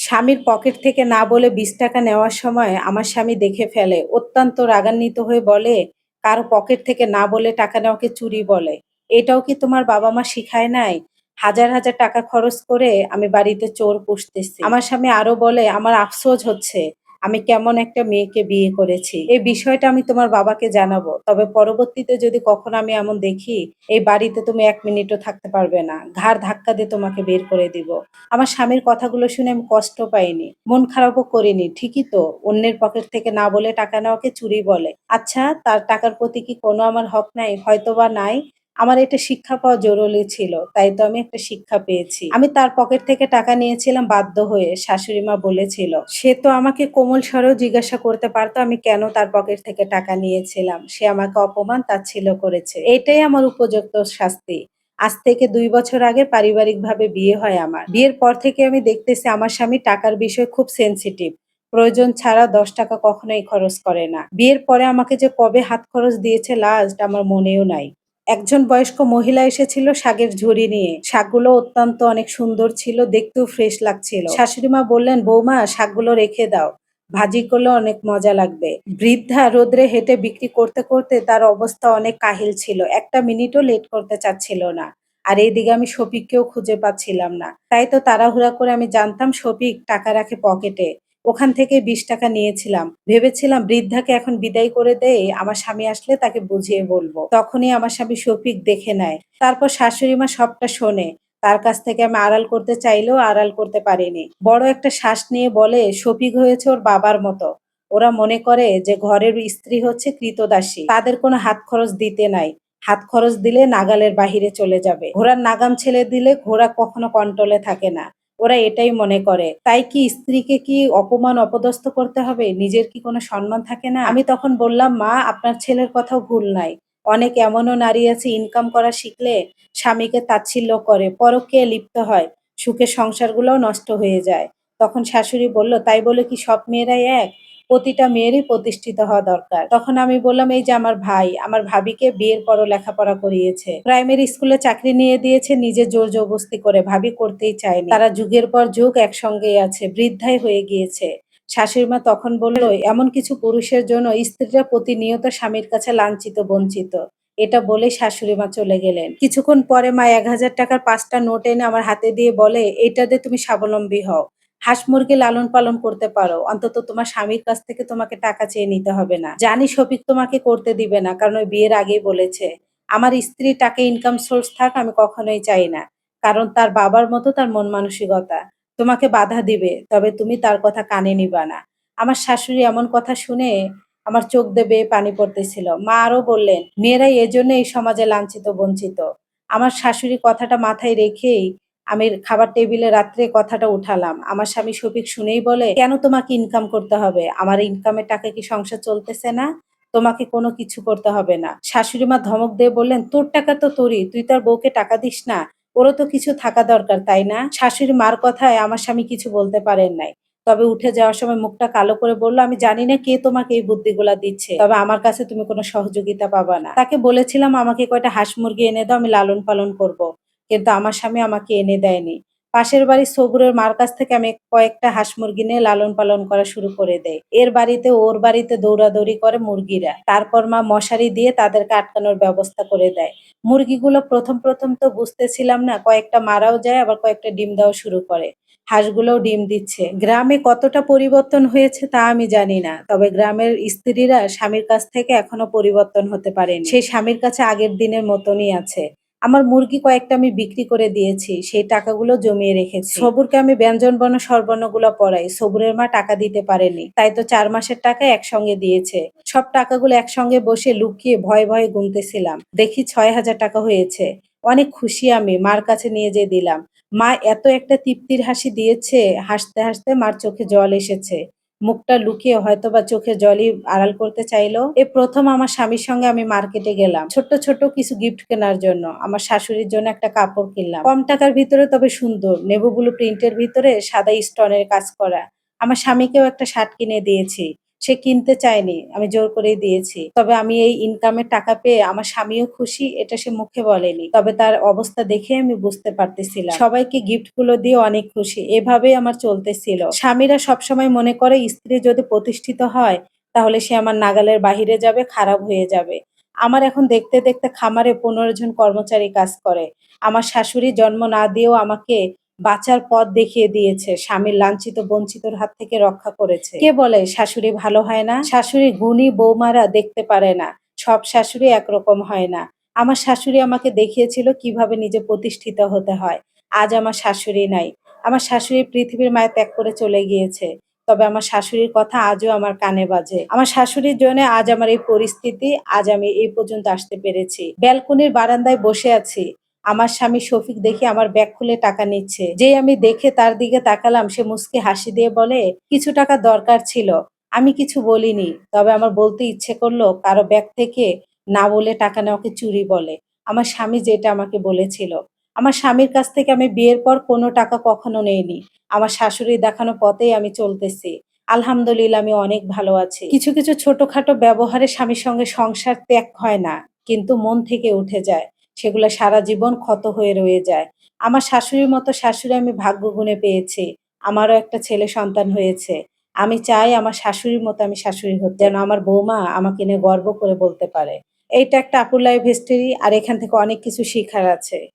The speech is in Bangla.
স্বামীর পকেট থেকে না বলে ২০ টাকা নেওয়ার সময় আমার স্বামী দেখে ফেলে। অত্যন্ত রাগান্বিত হয়ে বলে, "কারো পকেট থেকে না বলে টাকা নেওয়াকে চুরি বলে। এটাও কি তোমার বাবা-মা শিখায় নাই? হাজার, হাজার টাকা খরচ করে আমি বাড়িতে চোর পুষতেছি।" আমার স্বামী আরো বলে, "আমার আফসোস হচ্ছে আমি কেমন একটা মেয়েকে বিয়ে করেছি। এই বিষয়টা আমি তোমার বাবাকে জানাবো। তবে পরবর্তীতে যদি কখনো আমি এমন দেখি, এই বাড়িতে তুমি ১ মিনিটও থাকতে পারবে না। ঘাড় ধাক্কা দিয়ে তোমাকে বের করে দিব।" আমার স্বামীর কথাগুলো শুনে আমি কষ্ট পাইনি। মন খারাপও করিনি। ঠিকই তো, অন্যের পকেট থেকে না বলে টাকা নেওয়াকে চুরি বলে। আচ্ছা, তার টাকার প্রতি কি কোনো আমার হক নাই? হয়তোবা নাই। আমার এটা শিক্ষা পাওয়া জরুরি ছিল। তাই তো আমি একটা শিক্ষা পেয়েছি। আমি তার পকেট থেকে টাকা নিয়েছিলাম বাধ্য হয়ে। শাশুড়ি মা বলেছিল। সে তো আমাকে কোমল স্বরেও জিজ্ঞাসা করতে পারত আমি কেন তার পকেট থেকে টাকা নিয়েছিলাম। সে আমাকে অপমান তাচ্ছিল্য করেছে। এটাই আমার উপযুক্ত শাস্তি। আজ থেকে ২ বছর আগে পারিবারিকভাবে বিয়ে হয় আমার। বিয়ের পর থেকে আমি দেখতেছি আমার স্বামী টাকার বিষয়ে খুব সেনসিটিভ। প্রয়োজন ছাড়া ১০ টাকা কখনোই খরচ করে না। বিয়ের পরে আমাকে যে কবে হাত খরচ দিয়েছে লাস্ট আমার মনেও নাই। একজন বয়স্ক মহিলা এসেছিল শাকের ঝুড়ি নিয়ে। শাকগুলো অত্যন্ত অনেক সুন্দর ছিল, দেখতেও ফ্রেশ লাগছিল। শাশুড়িমা বললেন, "বৌমা শাকগুলো রেখে দাও। ভাজি করলে অনেক মজা লাগবে।" বৃদ্ধা রোদ্রে হেঁটে বিক্রি করতে করতে তার অবস্থা অনেক কাহিল ছিল। ১টা মিনিটও লেট করতে চাচ্ছিল না। আর এইদিকে আমি শফিককেও খুঁজে পাচ্ছিলাম না। তাই তো তাড়াহুড়া করে আমি জানতাম শফিক টাকা রাখে পকেটে। ওখান থেকে ২০ টাকা নিয়েছিলাম। ভেবেছিলাম বৃদ্ধাকে এখন বিদায় করে দেই, আমার স্বামী আসলে তাকে বুঝিয়ে বলবো। তখনই আমার স্বামী শফিক দেখে নেয়। তারপর শাশুড়িমা সবটা শোনে। তার কাছ থেকে আমি আড়াল করতে চাইলেও আড়াল করতে পারিনি। বড় একটা শ্বাস নিয়ে বলে, "শফিক হয়েছে ওর বাবার মতো। ওরা মনে করে যে ঘরের স্ত্রী হচ্ছে ক্রীতদাসী। তাদের কোনো হাত খরচ দিতে নাই। হাত খরচ দিলে নাগালের বাহিরে চলে যাবে। ঘোড়ার নাগাম ছেড়ে দিলে ঘোড়া কখনো কন্ট্রোলে থাকে না। ওরা এটাই মনে করে। তাই কি স্ত্রীকে কি অপমান অপদস্থ করতে হবে? নিজের কি কোনো সম্মান থাকে না?" আমি তখন বললাম, "মা, আপনার ছেলের কথাও ভুল নাই। অনেক এমনও নারী আছে ইনকাম করা শিখলে স্বামীকে তাচ্ছিল্য করে, পরকীয়ায় লিপ্ত হয়। সুখের সংসারগুলোও নষ্ট হয়ে যায়।" তখন শাশুড়ি বলল, "তাই বলে কি সব মেয়েরাই এক? প্রতিটা মেয়েরই প্রতিষ্ঠিত হওয়া দরকার।" তখন আমি বললাম, "এই যে আমার ভাই, আমার ভাবিকে বিয়ের পরও লেখাপড়া করিয়েছে। প্রাইমারি স্কুলে চাকরি নিয়ে দিয়েছে নিজে জোর জবরদস্তি করে, ভাবি করতেই চায়নি। তারা যুগের পর যুগ একসঙ্গেই আছে, বৃদ্ধাই হয়ে গিয়েছে।" শাশুড়িমা তখন বলল, "এমন কিছু পুরুষের জন্য স্ত্রীরা প্রতিনিয়ত স্বামীর কাছে লাঞ্ছিত বঞ্চিত।" এটা বলে শাশুড়িমা চলে গেলেন। কিছুক্ষণ পরে মা ১,০০০ টাকার ৫টা নোট এনে আমার হাতে দিয়ে বলে, "এইটা দিয়ে তুমি স্বাবলম্বী হও। হাঁস মুরগি লালন পালন করতে পারো। অন্তত তোমার স্বামীর কাছ থেকে তোমাকে টাকা চেয়ে নিতে হবে না। জানি শফিক তোমাকে করতে দিবে না, কারণ ওই বিয়ের আগেই বলেছে। আমার স্ত্রীর টাকা ইনকাম সোর্স থাক আমি কখনোই চাই না। কারণ তার বাবার মতো তার মন মানসিকতা। তোমাকে বাধা দিবে, তবে তুমি তার কথা কানে নিবা না।" আমার শাশুড়ি এমন কথা শুনে আমার চোখ দিয়ে বেয়ে পানি পড়তেছিল। মা আরো বললেন, "মেয়েরাই এজন্য এই সমাজে লাঞ্ছিত বঞ্চিত।" আমার শাশুড়ি কথাটা মাথায় রেখেই আমি খাবার টেবিলে রাত্রে কথাটা উঠালাম। আমার স্বামী শফিক শুনেই বলে, "কেন তোমাকে ইনকাম করতে হবে? আমার ইনকামের টাকায় কি সংসার চলতেছে না? তোমাকে কোনো কিছু করতে হবে না।" শাশুড়ি মা ধমক দিয়ে বললেন, "তোর টাকা তো তোরই। তুই তোর বউকে টাকা দিস না? ওরও তো কিছু থাকা দরকার, তাই না?" শাশুড়ি মার কথায় আমার স্বামী কিছু বলতে পারেন নাই। তবে উঠে যাওয়ার সময় মুখটা কালো করে বলল, "আমি জানি না কে তোমাকে এই বুদ্ধিগুলা দিচ্ছে। তবে আমার কাছে তুমি কোনো সহযোগিতা পাবা না।" তাকে বলেছিলাম, "আমাকে কয়টা হাঁস মুরগি এনে দাও, আমি লালন পালন করব।" কিন্তু আমার স্বামী আমাকে এনে দেয়নি। পাশের বাড়ির সবুরের মার কাছ থেকে আমি কয়েকটা হাঁস মুরগি নিয়ে লালন পালন করা শুরু করে দেই। এর বাড়িতে ওর বাড়িতে দৌড়াদৌড়ি করে মুরগিরা। তারপর মা মশারি দিয়ে তাদেরকে আটকানোর ব্যবস্থা করে দেয়। মুরগিগুলো প্রথম তো বুঝতেছিলাম না, কয়েকটা মারাও যায় আবার কয়েকটা ডিম দেওয়া শুরু করে। হাঁসগুলোও ডিম দিচ্ছে। গ্রামে কতটা পরিবর্তন হয়েছে তা আমি জানি না। তবে গ্রামের স্ত্রীরা স্বামীর কাছ থেকে এখনো পরিবর্তন হতে পারেনি। সেই স্বামীর কাছে আগের দিনের মতনই আছে। আমার মুরগি কয়েকটা আমি বিক্রি করে দিয়েছি। সেই টাকাগুলো জমিয়ে রেখেছি। সবুরকে আমি ব্যঞ্জন বর্ণ স্বরবর্ণগুলো পড়াই। সবুরের মা টাকা দিতে পারেনি। তাই তো ৪ মাসের টাকা একসঙ্গে দিয়েছে। সব টাকাগুলো একসঙ্গে বসে লুকিয়ে ভয়ে ভয়ে গুনতেছিলাম। দেখি ৬,০০০ টাকা হয়েছে। অনেক খুশি আমি, মার কাছে নিয়ে যেয়ে দিলাম। মা এত একটা তৃপ্তির হাসি দিয়েছে, হাসতে হাসতে মার চোখে জল এসেছে। মুখটা লুকিয়ে হয়তোবা চোখের জলই আড়াল করতে চাইলো। এ প্রথম আমার স্বামীর সঙ্গে আমি মার্কেটে গেলাম ছোট্ট ছোট্ট কিছু গিফট কেনার জন্য। আমার শাশুড়ির জন্য একটা কাপড় কিনলাম কম টাকার ভিতরে, তবে সুন্দর, নেভি ব্লু প্রিন্টের ভিতরে সাদা স্টোনের কাজ করা। আমার স্বামীকেও একটা শার্ট কিনে দিয়েছি। সে কিনতে চায়নি। আমি জোর করেই দিয়েছি। তবে আমি এই ইনকামের টাকা পেয়ে আমার স্বামীও খুশি, এটা সে মুখে বলেনি। তবে তার অবস্থা দেখে আমি বুঝতে পারতেছিলাম। সবাইকে গিফট গুলো দিয়ে অনেক খুশি। এভাবেই আমার চলতেছিল। স্বামীরা সবসময় মনে করে স্ত্রী যদি প্রতিষ্ঠিত হয় তাহলে সে আমার নাগালের বাহিরে যাবে, খারাপ হয়ে যাবে। আমার এখন দেখতে, দেখতে খামারে ১৫ জন কর্মচারী কাজ করে। আমার শাশুড়ি জন্ম না দিয়েও আমাকে বাঁচার পথ দেখিয়ে দিয়েছে। স্বামীর লাঞ্ছিত বঞ্চিতর হাত থেকে রক্ষা করেছে। কে বলে শাশুড়ি ভালো হয় না? শাশুড়ি গুণী বৌমারা দেখতে পারে না। সব শাশুড়ি একরকম হয় না। আমার শাশুড়ি আমাকে দেখিয়েছিল কিভাবে নিজে প্রতিষ্ঠিত হতে হয়। আজ আমার শাশুড়ি নাই। আমার শাশুড়ি পৃথিবীর মায়া ত্যাগ করে চলে গিয়েছে। তবে আমার শাশুড়ির কথা আজও আমার কানে বাজে। আমার শাশুড়ির জন্য আজ আমার এই পরিস্থিতি, আজ আমি এই পর্যন্ত আসতে পেরেছি। ব্যালকনির বারান্দায় বসে আছি। আমার স্বামী শফিক দেখে আমার ব্যাগ খুলে টাকা নিচ্ছে। যেই আমি দেখে তার দিকে তাকালাম, সে মুচকি হাসি দিয়ে বলে, "কিছু টাকা দরকার ছিল।" আমি কিছু বলিনি। তবে আমার বলতে ইচ্ছে করলো, কারো ব্যাগ থেকে না বলে টাকা নেওয়াকে চুরি বলে। আমার স্বামী যেটা আমাকে বলেছিল। আমার স্বামীর কাছ থেকে আমি বিয়ের পর কোনো টাকা কখনো নেইনি। আমার শাশুড়ির দেখানো পথেই আমি চলতেছি। আলহামদুলিল্লাহ আমি অনেক ভালো আছি। কিছু, কিছু ছোটখাটো ব্যবহারে স্বামীর সঙ্গে সংসার ত্যাগ হয় না, কিন্তু মন থেকে উঠে যায়। সেগুলো সারা জীবন ক্ষত হয়ে রয়ে যায়। আমার শাশুড়ির মতো শাশুড়ি আমি ভাগ্য গুণে পেয়েছি। আমারও একটা ছেলে সন্তান হয়েছে। আমি চাই আমার শাশুড়ির মতো আমি শাশুড়ি হতে। যেন আমার বৌমা আমাকে নিয়ে গর্ব করে বলতে পারে। এইটা একটা আপুর লাইফ হিস্টোরি, আর এখান থেকে অনেক কিছু শিখার আছে।